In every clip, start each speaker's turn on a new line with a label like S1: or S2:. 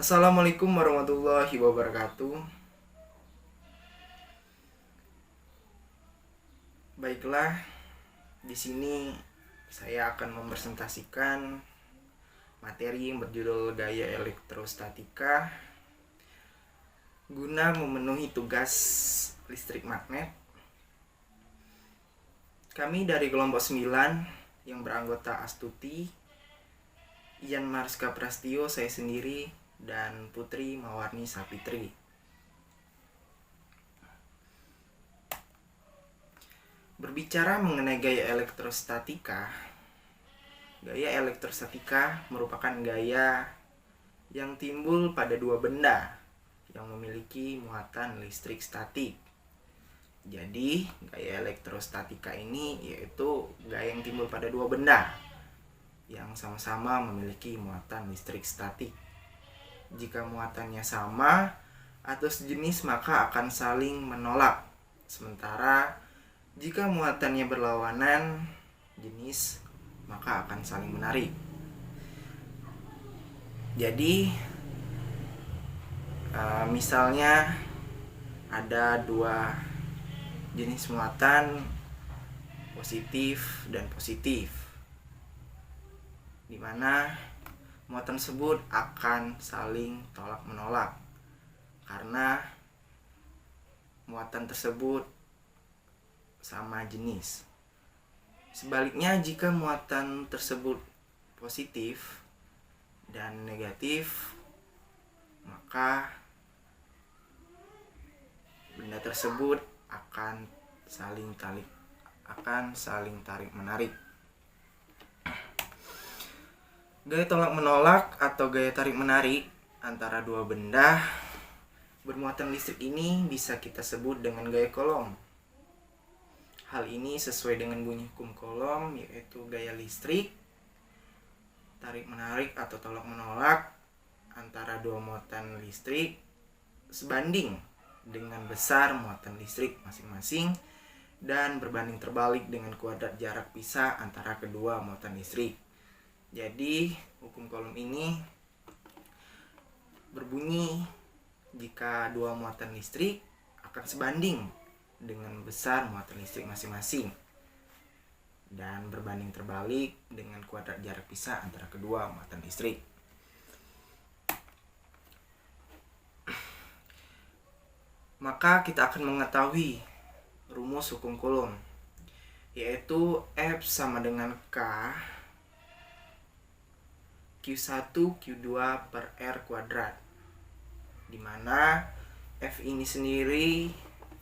S1: Assalamualaikum warahmatullahi wabarakatuh. Baiklah, di sini saya akan mempresentasikan materi yang berjudul gaya elektrostatika guna memenuhi tugas listrik magnet. Kami dari kelompok 9 yang beranggota Astuti, Ian Mariska Prastio, saya sendiri, dan Putri Mawarni Sapitri. Berbicara mengenai gaya elektrostatika merupakan gaya yang timbul pada dua benda yang memiliki muatan listrik statik. Jadi, gaya elektrostatika ini yaitu gaya yang timbul pada dua benda yang sama-sama memiliki muatan listrik statik. Jika muatannya sama atau sejenis, maka akan saling menolak. Sementara jika muatannya berlawanan jenis, maka akan saling menarik. Jadi, misalnya ada dua jenis muatan, positif dan positif, di mana muatan tersebut akan saling tolak menolak karena muatan tersebut sama jenis. Sebaliknya, jika muatan tersebut positif dan negatif, maka benda tersebut akan saling tarik menarik. Gaya tolak menolak atau gaya tarik menarik antara dua benda bermuatan listrik ini bisa kita sebut dengan gaya Coulomb. Hal ini sesuai dengan bunyi hukum Coulomb, yaitu gaya listrik tarik menarik atau tolak menolak antara dua muatan listrik sebanding dengan besar muatan listrik masing-masing dan berbanding terbalik dengan kuadrat jarak pisah antara kedua muatan listrik. Jadi, hukum Coulomb ini berbunyi jika dua muatan listrik akan sebanding dengan besar muatan listrik masing-masing dan berbanding terbalik dengan kuadrat jarak pisah antara kedua muatan listrik. Maka kita akan mengetahui rumus hukum Coulomb, yaitu F sama dengan K Q1 Q2 per R kuadrat, di mana F ini sendiri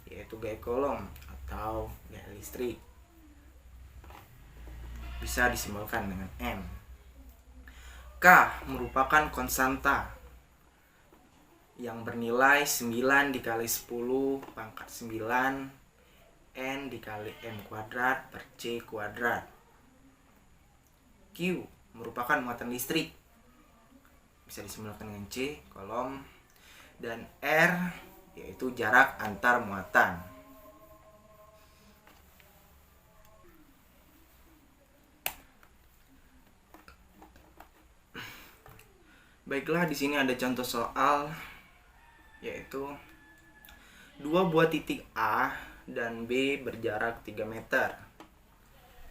S1: yaitu gaya Coulomb atau gaya listrik, bisa disimbolkan dengan M. K merupakan konstanta yang bernilai 9 dikali 10 pangkat 9 N dikali M kuadrat per C kuadrat. Q merupakan muatan listrik, bisa disimbolkan dengan C, Coulomb, dan R yaitu jarak antar muatan. Baiklah, di sini ada contoh soal, yaitu dua buah titik A dan B berjarak 3 meter.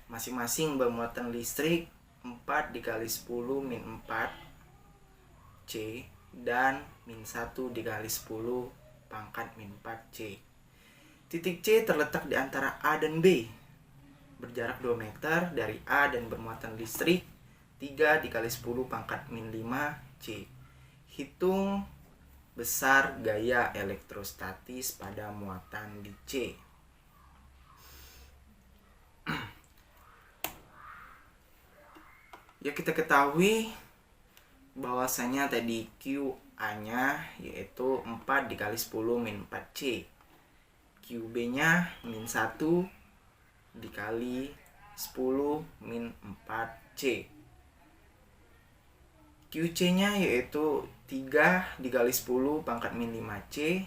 S1: Masing-masing bermuatan listrik 4 dikali 10 min 4 C dan min 1 dikali 10 pangkat min 4 C. Titik C terletak di antara A dan B, berjarak 2 meter dari A dan bermuatan listrik 3 dikali 10 pangkat min 5 C. Hitung besar gaya elektrostatis pada muatan di C. Ya, kita ketahui bahwasanya tadi QA-nya yaitu 4 dikali 10 min 4C. QB-nya min 1 dikali 10 min 4C. QC-nya yaitu 3 dikali 10 pangkat min 5C.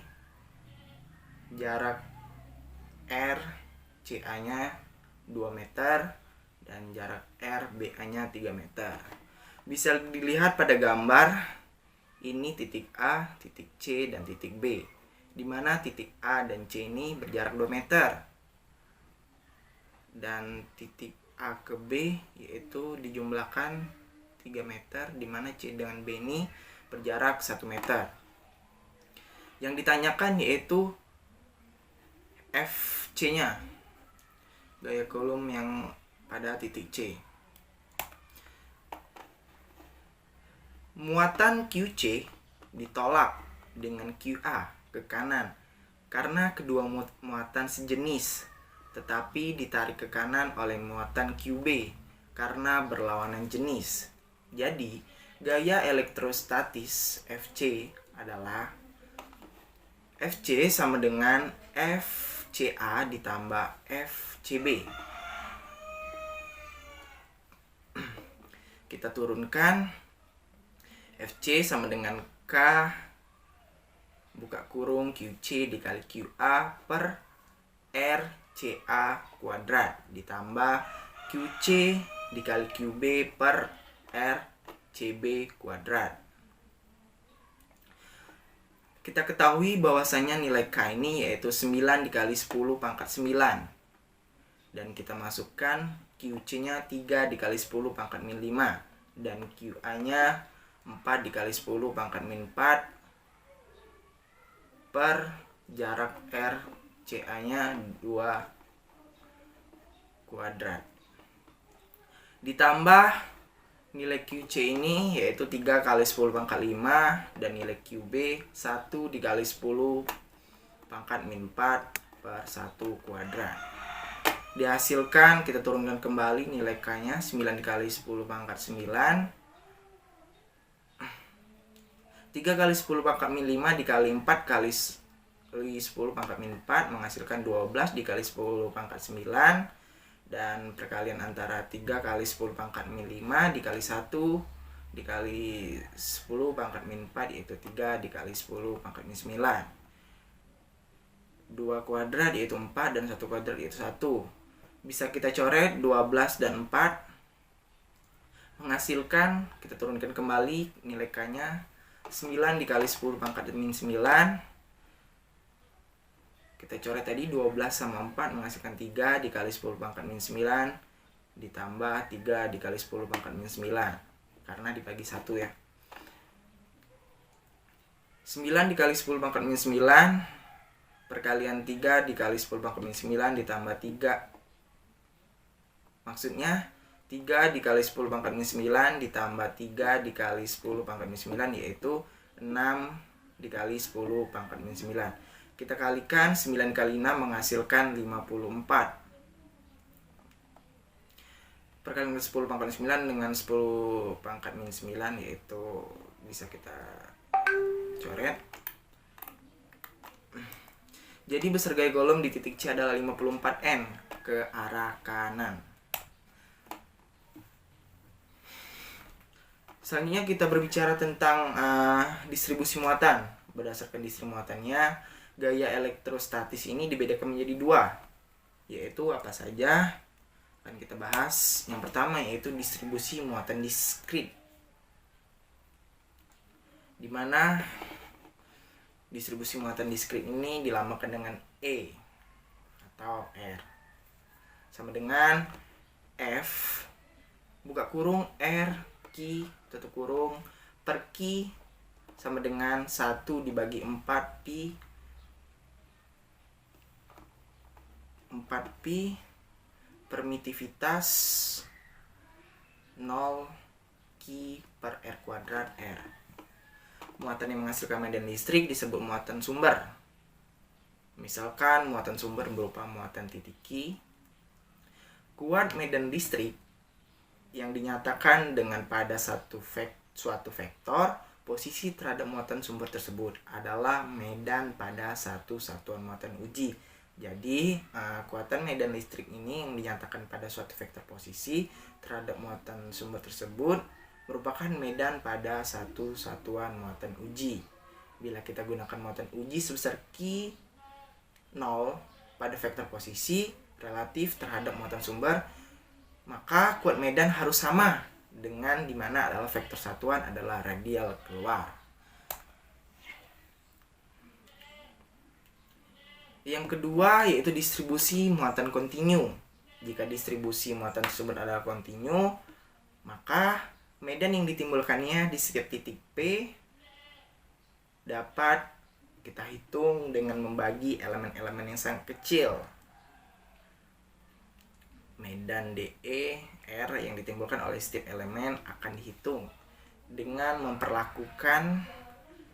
S1: Jarak R CA-nya 2 meter dan jarak R BA-nya 3 meter. Bisa dilihat pada gambar Ini titik A, titik C, dan titik B. Di mana titik A dan C ini berjarak 2 meter. Dan titik A ke B yaitu dijumlahkan 3 meter, di mana C dengan B ini berjarak 1 meter. Yang ditanyakan yaitu FC-nya, gaya kolom yang pada titik C. Muatan QC ditolak dengan QA ke kanan karena kedua muatan sejenis, tetapi ditarik ke kanan oleh muatan QB karena berlawanan jenis. Jadi, gaya elektrostatis FC adalah FC sama dengan FCA ditambah FCB. Kita turunkan, FC sama dengan K buka kurung QC dikali QA per RCA kuadrat ditambah QC dikali QB per RCB kuadrat. Kita ketahui bahwasanya nilai K ini yaitu 9 dikali 10 pangkat 9. Dan kita masukkan QC-nya 3 dikali 10 pangkat min 5. Dan QA-nya 4 dikali 10 pangkat min 4 per jarak R, CA-nya 2 kuadrat. Ditambah nilai QC ini yaitu 3 kali 10 pangkat 5 dan nilai QB 1 dikali 10 pangkat min 4 per 1 kuadrat. Dihasilkan, kita turunkan kembali nilai K-nya 9 dikali 10 pangkat 9. 3 kali 10 pangkat min 5 dikali 4 kali 10 pangkat min 4 menghasilkan 12 dikali 10 pangkat 9. Dan perkalian antara 3 kali 10 pangkat min 5 dikali 1 dikali 10 pangkat min 4 yaitu 3 dikali 10 pangkat min 9. 2 kuadrat yaitu 4 dan 1 kuadrat yaitu 1. Bisa kita coret 12 dan 4 menghasilkan, kita turunkan kembali nilai K-nya 9 dikali 10 pangkat min 9. Kita coret tadi 12 sama 4 menghasilkan 3 dikali 10 pangkat min 9 ditambah 3 dikali 10 pangkat min 9 karena dibagi 1 ya. 9 dikali 10 pangkat min 9 perkalian 3 dikali 10 pangkat min 9 ditambah 3. Maksudnya 3 dikali 10 pangkat min 9 ditambah 3 dikali 10 pangkat min 9 yaitu 6 dikali 10 pangkat min 9. Kita kalikan 9 kali 6 menghasilkan 54. Perkalian 10 pangkat 9 dengan 10 pangkat min 9 yaitu bisa kita coret. Jadi besar gaya golom di titik C adalah 54 N ke arah kanan. Selanjutnya kita berbicara tentang distribusi muatan. Berdasarkan distribusi muatannya, gaya elektrostatis ini dibedakan menjadi 2, yaitu apa saja akan kita bahas. Yang pertama yaitu distribusi muatan diskrit, di mana distribusi muatan diskrit ini dilambangkan dengan E atau R sama dengan F buka kurung R Q tutup kurung per Q sama dengan 1 dibagi 4 Pi 4pi permitivitas 0 Q per R kuadrat R. Muatan yang menghasilkan medan listrik disebut muatan sumber. Misalkan muatan sumber berupa muatan titik Q. Kuat medan listrik yang dinyatakan dengan pada suatu vektor posisi terhadap muatan sumber tersebut adalah medan pada satu satuan muatan uji. Jadi, kekuatan medan listrik ini yang dinyatakan pada suatu vektor posisi terhadap muatan sumber tersebut merupakan medan pada satu satuan muatan uji. Bila kita gunakan muatan uji sebesar Q 0 pada vektor posisi relatif terhadap muatan sumber, maka kuat medan harus sama dengan dimana adalah vektor satuan adalah radial keluar. Yang kedua yaitu distribusi muatan kontinu. Jika distribusi muatan tersebut adalah kontinu, maka medan yang ditimbulkannya di setiap titik P dapat kita hitung dengan membagi elemen-elemen yang sangat kecil. Medan DE R yang ditimbulkan oleh setiap elemen akan dihitung dengan memperlakukan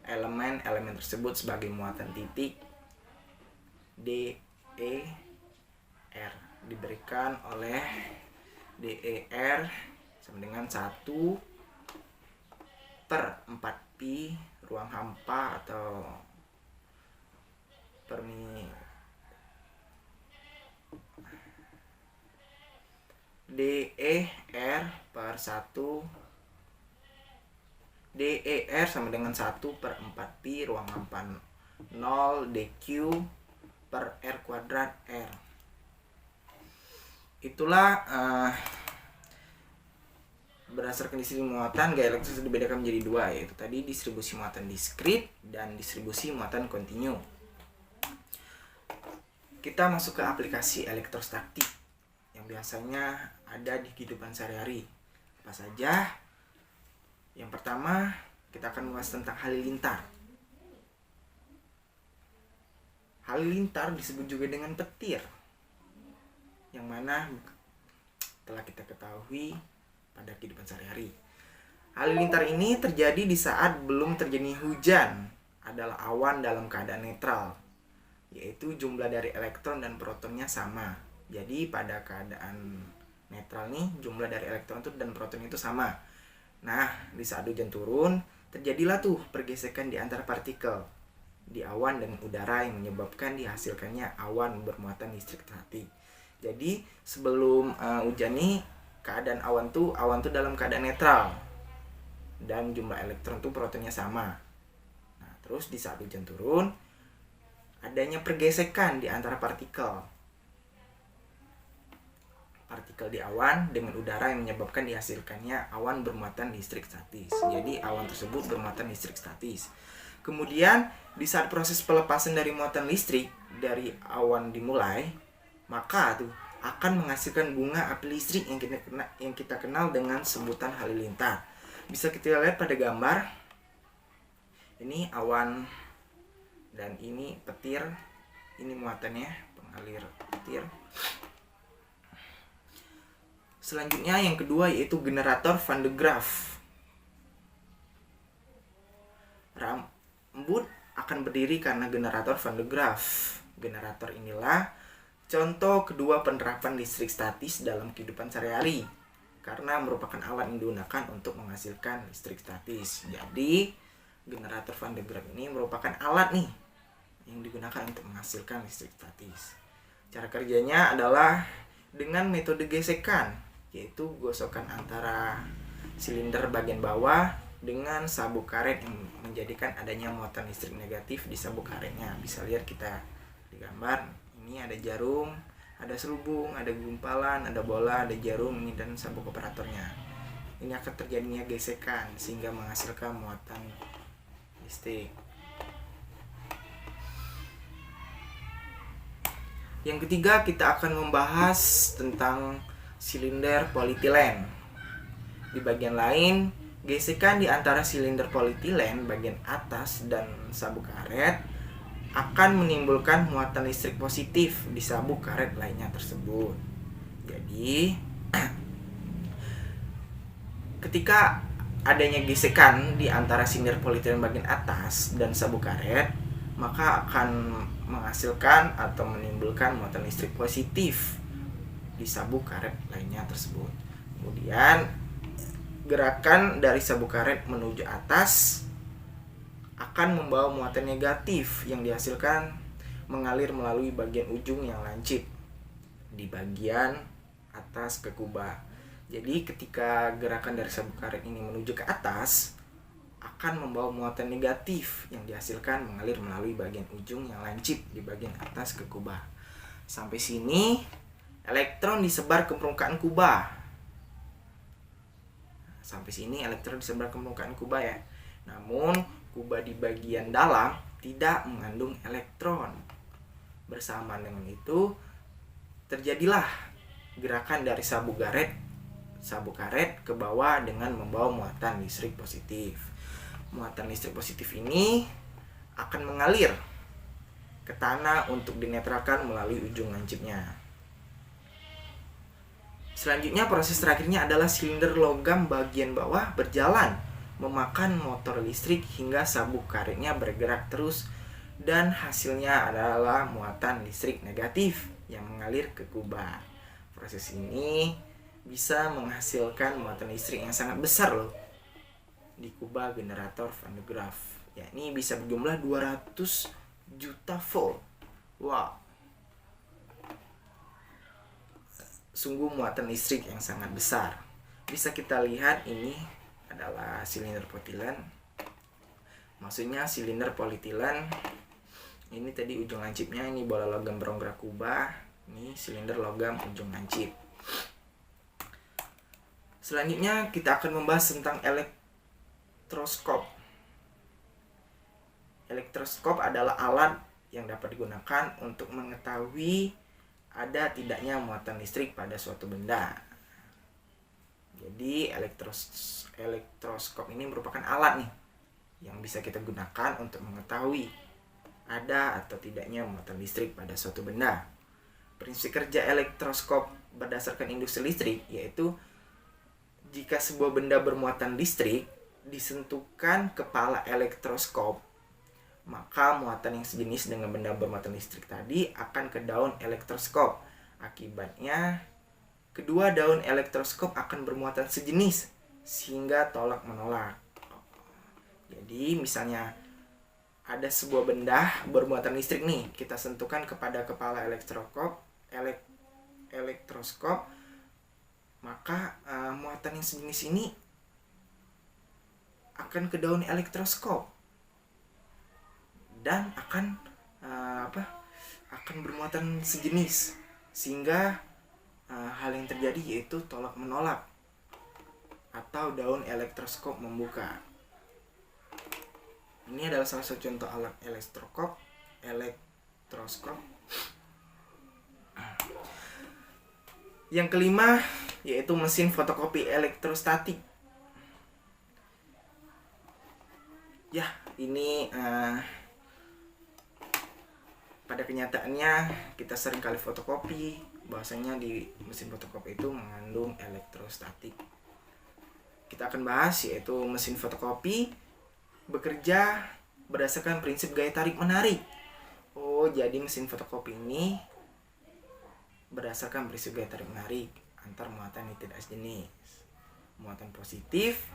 S1: elemen-elemen tersebut sebagai muatan titik DER, diberikan oleh DER sama dengan 1/4pi ruang hampa atau DER per 1 DER sama dengan 1/4pi ruang hampa 0 DQ per R kuadrat R. Itulah berdasarkan distribusi muatan, gaya elektris dibedakan menjadi dua, yaitu tadi distribusi muatan diskrit dan distribusi muatan kontinu. Kita masuk ke aplikasi elektrostatik yang biasanya ada di kehidupan sehari-hari. Apa saja? Yang pertama, kita akan membahas tentang halilintar. Halilintar disebut juga dengan petir, yang mana telah kita ketahui pada kehidupan sehari-hari. Halilintar ini terjadi di saat belum terjadi hujan, adalah awan dalam keadaan netral, yaitu jumlah dari elektron dan protonnya sama. Jadi pada keadaan netral nih, jumlah dari elektron dan proton itu sama. Nah, di saat hujan turun, terjadilah tuh pergesekan di antara partikel di awan dengan udara yang menyebabkan dihasilkannya awan bermuatan listrik statis. Jadi sebelum hujan nih, keadaan awan tuh dalam keadaan netral dan jumlah elektron tuh protonnya sama. Nah, terus di saat hujan turun, adanya pergesekan di antara partikel di awan dengan udara yang menyebabkan dihasilkannya awan bermuatan listrik statis. Jadi awan tersebut bermuatan listrik statis. Kemudian di saat proses pelepasan dari muatan listrik dari awan dimulai, maka tuh akan menghasilkan bunga api listrik yang kita kenal dengan sebutan halilintar. Bisa kita lihat pada gambar. Ini awan dan ini petir. Ini muatannya, pengalir petir. Selanjutnya yang kedua yaitu generator Van de Graaff. Rambut akan berdiri karena generator Van de Graaff. Generator inilah contoh kedua penerapan listrik statis dalam kehidupan sehari-hari, karena merupakan alat yang digunakan untuk menghasilkan listrik statis. Jadi generator Van de Graaff ini merupakan alat nih yang digunakan untuk menghasilkan listrik statis. Cara kerjanya adalah dengan metode gesekan, yaitu gosokan antara silinder bagian bawah dengan sabuk karet yang menjadikan adanya muatan listrik negatif di sabuk karetnya. Bisa lihat kita di gambar. Ini ada jarum, ada selubung, ada gumpalan, ada bola, ada jarum ini dan sabuk operatornya. Ini akan terjadinya gesekan sehingga menghasilkan muatan listrik. Yang ketiga, kita akan membahas tentang silinder polietilen. Di bagian lain, gesekan di antara silinder polietilen bagian atas dan sabuk karet akan menimbulkan muatan listrik positif di sabuk karet lainnya tersebut. Jadi, ketika adanya gesekan di antara silinder polietilen bagian atas dan sabuk karet, maka akan menghasilkan atau menimbulkan muatan listrik positif di sabuk karet lainnya tersebut. Kemudian gerakan dari sabuk karet menuju atas akan membawa muatan negatif yang dihasilkan mengalir melalui bagian ujung yang lancip di bagian atas ke kubah. Jadi ketika gerakan dari sabuk karet ini menuju ke atas akan membawa muatan negatif yang dihasilkan mengalir melalui bagian ujung yang lancip di bagian atas ke kubah. Sampai sini elektron disebar ke permukaan kubah. Sampai sini elektron disebar ke permukaan kubah ya. Namun kubah di bagian dalam tidak mengandung elektron. Bersamaan dengan itu, terjadilah gerakan dari sabuk karet ke bawah dengan membawa muatan listrik positif. Muatan listrik positif ini akan mengalir ke tanah untuk dinetralkan melalui ujung lancipnya. Selanjutnya, proses terakhirnya adalah silinder logam bagian bawah berjalan memakan motor listrik hingga sabuk karetnya bergerak terus, dan hasilnya adalah muatan listrik negatif yang mengalir ke kubah. Proses ini bisa menghasilkan muatan listrik yang sangat besar loh di kubah generator Van de Graaff, yakni bisa berjumlah 200 juta volt. Wow, sungguh muatan listrik yang sangat besar. Bisa kita lihat ini adalah silinder politilen. Maksudnya silinder politilen. Ini tadi ujung lancipnya, ini bola logam berongga kubah. Ini silinder logam ujung lancip. Selanjutnya kita akan membahas tentang elektroskop. Elektroskop adalah alat yang dapat digunakan untuk mengetahui ada tidaknya muatan listrik pada suatu benda. Jadi elektroskop ini merupakan alat nih yang bisa kita gunakan untuk mengetahui ada atau tidaknya muatan listrik pada suatu benda. Prinsip kerja elektroskop berdasarkan induksi listrik yaitu jika sebuah benda bermuatan listrik disentuhkan kepala elektroskop, maka muatan yang sejenis dengan benda bermuatan listrik tadi akan ke daun elektroskop. Akibatnya, kedua daun elektroskop akan bermuatan sejenis sehingga tolak menolak. Jadi misalnya ada sebuah benda bermuatan listrik nih, kita sentuhkan kepada kepala elektroskop, maka muatan yang sejenis ini akan ke daun elektroskop dan akan bermuatan sejenis, sehingga hal yang terjadi yaitu tolak menolak atau daun elektroskop membuka. Ini adalah salah satu contoh alat elektroskop. Yang kelima yaitu mesin fotokopi elektrostatik. Ya, ini pada kenyataannya kita sering kali fotokopi, bahwasanya di mesin fotokopi itu mengandung elektrostatik. Kita akan bahas yaitu mesin fotokopi bekerja berdasarkan prinsip gaya tarik menarik. Oh, jadi mesin fotokopi ini berdasarkan prinsip gaya tarik menarik antar muatan yang tidak sejenis. Muatan positif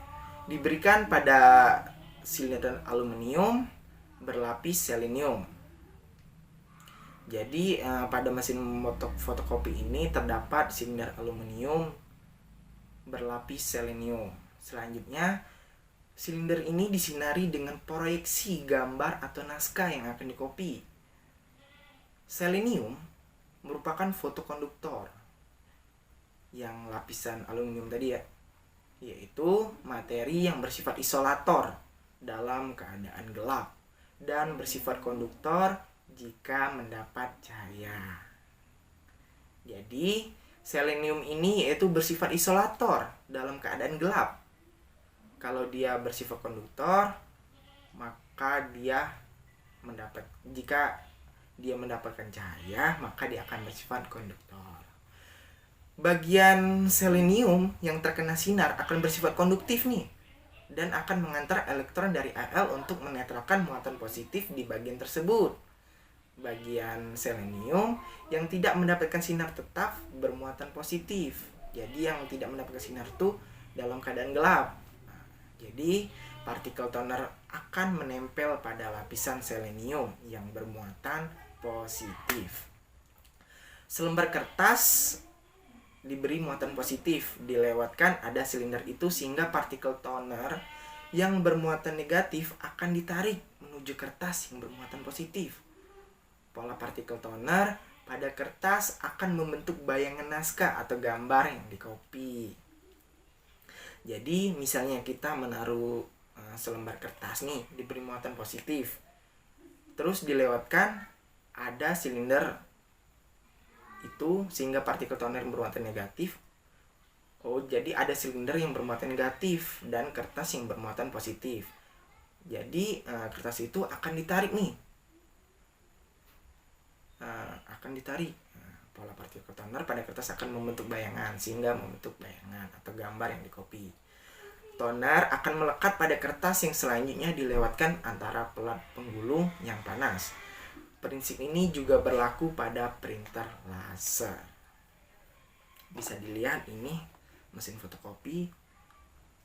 S1: diberikan pada silinder aluminium berlapis selenium. Jadi pada mesin fotokopi ini terdapat silinder aluminium berlapis selenium. Selanjutnya, silinder ini disinari dengan proyeksi gambar atau naskah yang akan dikopi. Selenium merupakan fotokonduktor yang lapisan aluminium tadi ya, yaitu materi yang bersifat isolator dalam keadaan gelap dan bersifat konduktor jika mendapat cahaya. Jadi selenium ini yaitu bersifat isolator dalam keadaan gelap. Kalau dia bersifat konduktor, maka jika dia mendapatkan cahaya, maka dia akan bersifat konduktor. Bagian selenium yang terkena sinar akan bersifat konduktif nih, dan akan mengantar elektron dari Al untuk menetralkan muatan positif di bagian tersebut. Bagian selenium yang tidak mendapatkan sinar tetap bermuatan positif. Jadi yang tidak mendapatkan sinar itu dalam keadaan gelap. Jadi partikel toner akan menempel pada lapisan selenium yang bermuatan positif. Selembar kertas diberi muatan positif, dilewatkan ada silinder itu sehingga partikel toner yang bermuatan negatif akan ditarik menuju kertas yang bermuatan positif. Pola partikel toner pada kertas akan membentuk bayangan naskah atau gambar yang dikopi. Jadi misalnya kita menaruh selembar kertas nih diberi muatan positif, terus dilewatkan ada silinder itu sehingga partikel toner bermuatan negatif. Jadi ada silinder yang bermuatan negatif dan kertas yang bermuatan positif. Jadi kertas itu akan ditarik nih. Pola partikel toner pada kertas akan membentuk bayangan sehingga membentuk bayangan atau gambar yang dikopi. Toner akan melekat pada kertas yang selanjutnya dilewatkan antara pelat penggulung yang panas. Prinsip ini juga berlaku pada printer laser. Bisa dilihat ini mesin fotokopi.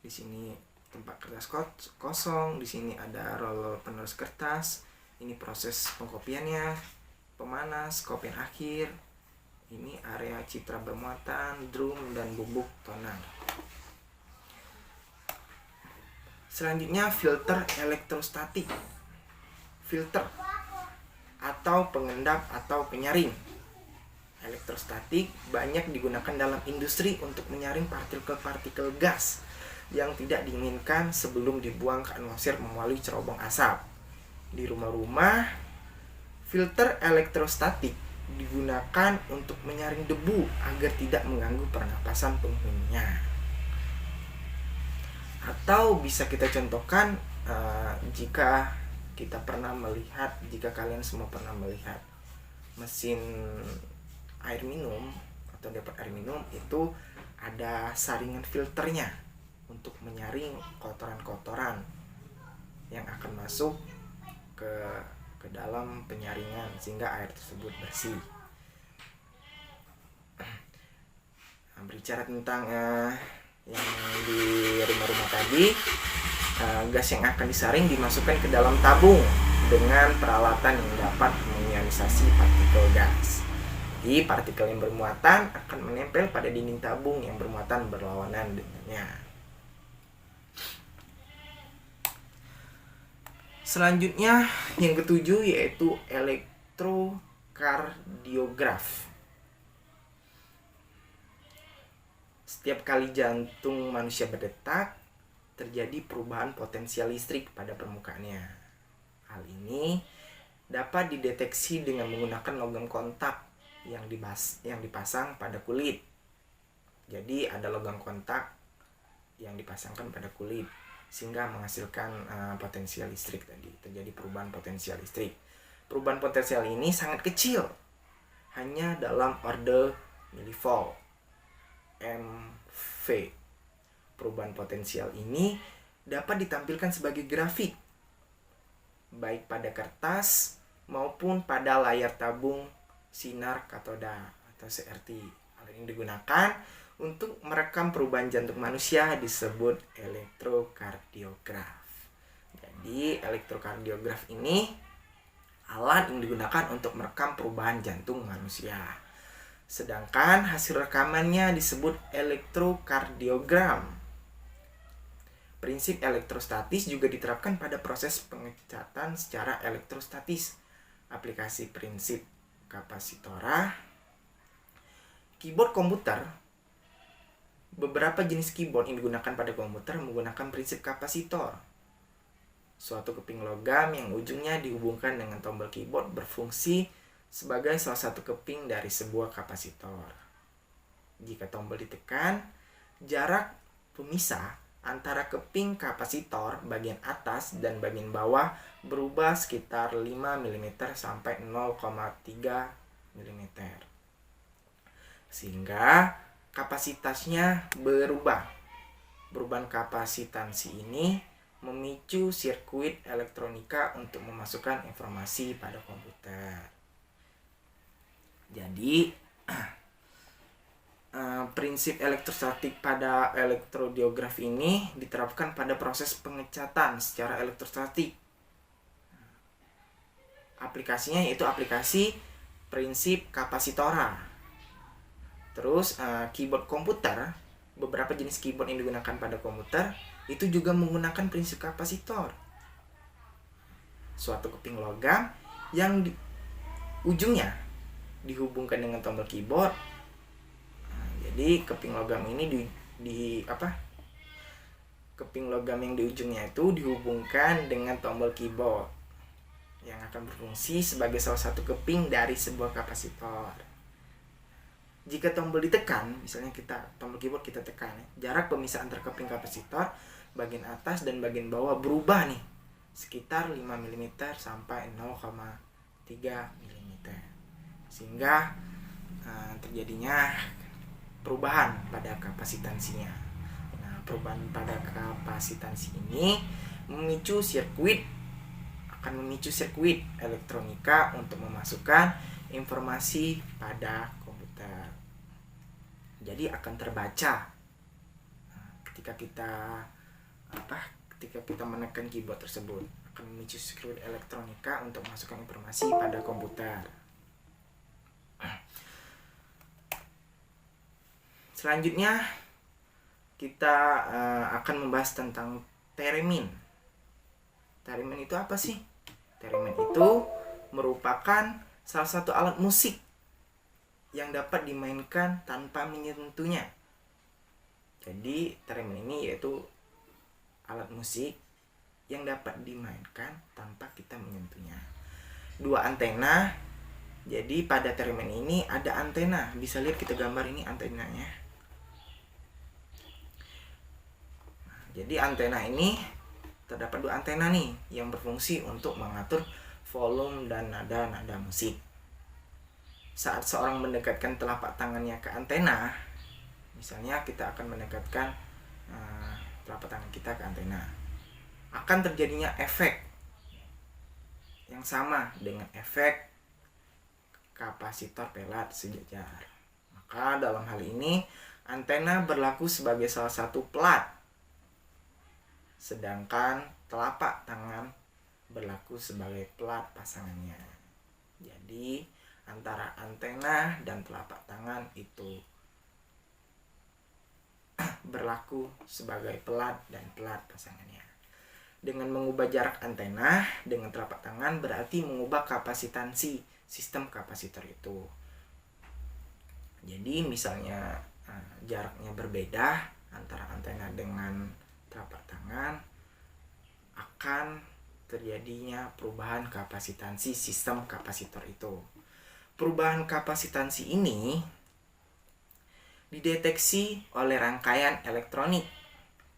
S1: Di sini tempat kertas kosong, di sini ada roller penerus kertas. Ini proses pengkopiannya, pemanas, kopian akhir. Ini area citra bermuatan, drum dan bubuk toner. Selanjutnya filter elektrostatik. Filter atau pengendap atau penyaring. Elektrostatik banyak digunakan dalam industri untuk menyaring partikel-partikel gas yang tidak diinginkan sebelum dibuang ke atmosfer melalui cerobong asap. Di rumah-rumah, filter elektrostatik digunakan untuk menyaring debu agar tidak mengganggu pernapasan penghuninya. Atau bisa kita contohkan jika kalian semua pernah melihat mesin air minum atau depot air minum, itu ada saringan filternya untuk menyaring kotoran-kotoran yang akan masuk ke dalam penyaringan sehingga air tersebut bersih. Berbicara tentang yang di rumah-rumah tadi, gas yang akan disaring dimasukkan ke dalam tabung dengan peralatan yang dapat mengionisasi partikel gas. Jadi partikel yang bermuatan akan menempel pada dinding tabung yang bermuatan berlawanan dengannya. Selanjutnya yang ketujuh yaitu elektrokardiograf. Setiap kali jantung manusia berdetak, terjadi perubahan potensial listrik pada permukaannya. Hal ini dapat dideteksi dengan menggunakan logam kontak yang dipasang pada kulit. Jadi ada logam kontak yang dipasangkan pada kulit sehingga menghasilkan potensial listrik tadi. Terjadi perubahan potensial listrik. Perubahan potensial ini sangat kecil, hanya dalam order milivolt MV. Perubahan potensial ini dapat ditampilkan sebagai grafik baik pada kertas maupun pada layar tabung sinar katoda atau CRT. Hal ini digunakan untuk merekam perubahan jantung manusia disebut elektrokardiograf. Jadi elektrokardiograf ini alat yang digunakan untuk merekam perubahan jantung manusia. Sedangkan hasil rekamannya disebut elektrokardiogram. Prinsip elektrostatis juga diterapkan pada proses pengecatan secara elektrostatis. Aplikasi prinsip kapasitora. Keyboard komputer. Beberapa jenis keyboard yang digunakan pada komputer menggunakan prinsip kapasitor. Suatu keping logam yang ujungnya dihubungkan dengan tombol keyboard berfungsi sebagai salah satu keping dari sebuah kapasitor. Jika tombol ditekan, jarak pemisah antara keping kapasitor bagian atas dan bagian bawah berubah sekitar 5 mm sampai 0,3 mm. Sehingga kapasitasnya berubah. Perubahan kapasitansi ini memicu sirkuit elektronika untuk memasukkan informasi pada komputer. Jadi prinsip elektrostatik pada elektrodiograf ini diterapkan pada proses pengecatan secara elektrostatik. Aplikasinya yaitu aplikasi prinsip kapasitora. Terus keyboard komputer, beberapa jenis keyboard yang digunakan pada komputer itu juga menggunakan prinsip kapasitor. Suatu keping logam yang ujungnya dihubungkan dengan tombol keyboard. Jadi keping logam ini keping logam yang di ujungnya itu dihubungkan dengan tombol keyboard. yang akan berfungsi sebagai salah satu keping dari sebuah kapasitor. Jika tombol ditekan, misalnya tombol keyboard kita tekan, jarak pemisah antar keping kapasitor bagian atas dan bagian bawah berubah nih sekitar 5 mm sampai 0,3 mm, sehingga terjadinya perubahan pada kapasitansinya. Nah, perubahan pada kapasitansi ini akan memicu sirkuit elektronika untuk memasukkan informasi pada komputer. Jadi akan terbaca ketika kita menekan keyboard tersebut, akan memicu sirkuit elektronika untuk memasukkan informasi pada komputer. Selanjutnya kita akan membahas tentang theremin. Theremin itu apa sih? Theremin itu merupakan salah satu alat musik yang dapat dimainkan tanpa menyentuhnya. Jadi theremin ini yaitu alat musik yang dapat dimainkan tanpa kita menyentuhnya. 2 antena. Jadi pada theremin ini ada antena. Bisa lihat kita gambar ini antenanya. Jadi antena ini terdapat 2 antena nih yang berfungsi untuk mengatur volume dan nada-nada musik. Saat seorang mendekatkan telapak tangannya ke antena, misalnya kita akan mendekatkan telapak tangan kita ke antena, akan terjadinya efek yang sama dengan efek kapasitor pelat sejajar. Maka dalam hal ini antena berlaku sebagai salah satu pelat, sedangkan telapak tangan berlaku sebagai pelat pasangannya. Jadi antara antena dan telapak tangan itu berlaku sebagai pelat dan pelat pasangannya. Dengan mengubah jarak antena dengan telapak tangan berarti mengubah kapasitansi sistem kapasitor itu. Jadi misalnya jaraknya berbeda antara antena dengan telapak tangan, akan terjadinya perubahan kapasitansi sistem kapasitor itu. Perubahan kapasitansi ini dideteksi oleh rangkaian elektronik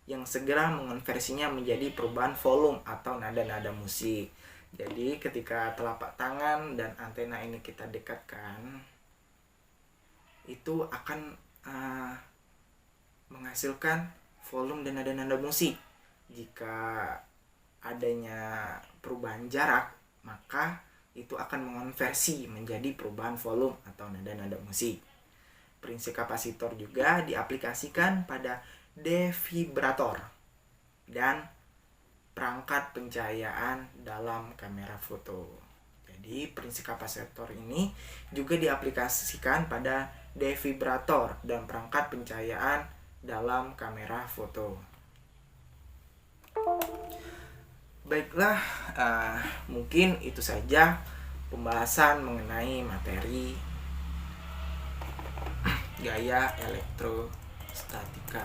S1: yang segera mengonversinya menjadi perubahan volume atau nada-nada musik. Jadi ketika telapak tangan dan antena ini kita dekatkan, itu akan menghasilkan volume dan nada-nada musik. Jika adanya perubahan jarak, maka itu akan mengonversi menjadi perubahan volume atau nada-nada musik. Prinsip kapasitor juga diaplikasikan pada defibrator dan perangkat pencahayaan dalam kamera foto. Jadi prinsip kapasitor ini juga diaplikasikan pada defibrator dan perangkat pencahayaan dalam kamera foto. Baiklah, mungkin itu saja pembahasan mengenai materi gaya elektrostatika.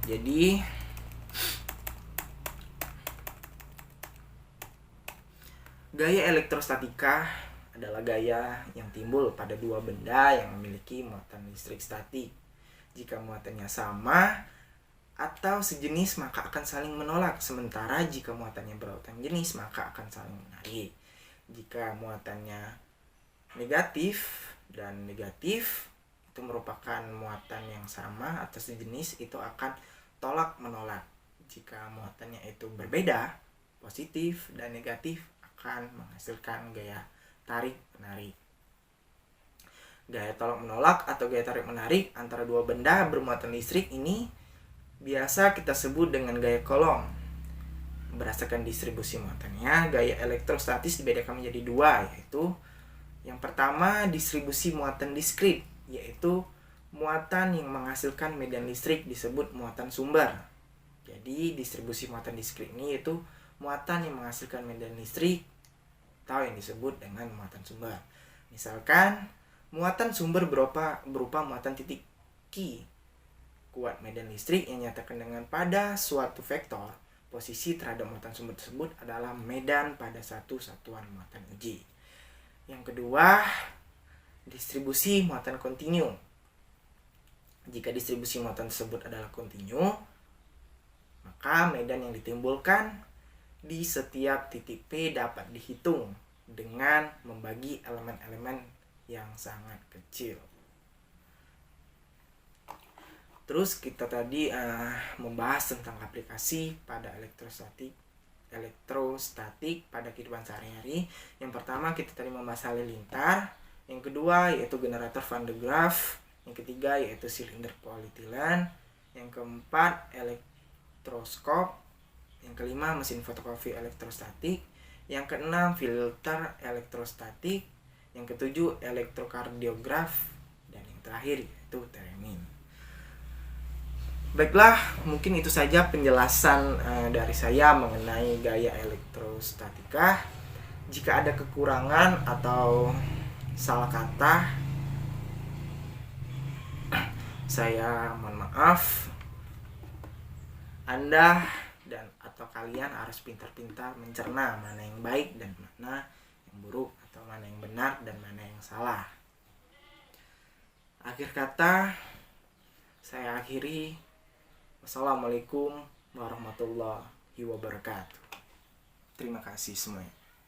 S1: Jadi gaya elektrostatika adalah gaya yang timbul pada 2 benda yang memiliki muatan listrik statik. Jika muatannya sama atau sejenis maka akan saling menolak, sementara jika muatannya berlawanan jenis maka akan saling menarik. Jika muatannya negatif dan negatif itu merupakan muatan yang sama atau sejenis, itu akan tolak menolak. Jika muatannya itu berbeda, positif dan negatif, akan menghasilkan gaya tarik menarik. Gaya tolak menolak atau gaya tarik menarik antara 2 benda bermuatan listrik ini biasa kita sebut dengan gaya Coulomb. Berdasarkan distribusi muatannya, gaya elektrostatis dibedakan menjadi 2, yaitu yang pertama distribusi muatan diskrit, yaitu muatan yang menghasilkan medan listrik disebut muatan sumber. Jadi distribusi muatan diskrit ini yaitu muatan yang menghasilkan medan listrik atau yang disebut dengan muatan sumber. Misalkan muatan sumber berupa muatan titik Q, kuat medan listrik yang nyatakan dengan pada suatu vektor, posisi terhadap muatan sumber tersebut adalah medan pada satu satuan muatan uji. Yang kedua, distribusi muatan kontinu. Jika distribusi muatan tersebut adalah kontinu, maka medan yang ditimbulkan di setiap titik P dapat dihitung dengan membagi elemen-elemen yang sangat kecil. Terus kita tadi membahas tentang aplikasi pada elektrostatik pada kehidupan sehari-hari. Yang pertama kita tadi membahas halilintar, yang kedua yaitu generator Van de Graaff, yang ketiga yaitu silinder polietilen, yang keempat elektroskop, yang kelima mesin fotokopi elektrostatik, yang keenam filter elektrostatik, yang ketujuh elektrokardiograf, dan yang terakhir yaitu teremin. Baiklah, mungkin itu saja penjelasan dari saya mengenai gaya elektrostatika. Jika ada kekurangan atau salah kata, saya mohon maaf. Anda dan atau kalian harus pintar-pintar mencerna mana yang baik dan mana yang buruk, atau mana yang benar dan mana yang salah. Akhir kata, saya akhiri. Wassalamualaikum warahmatullahi wabarakatuh. Terima kasih semuanya.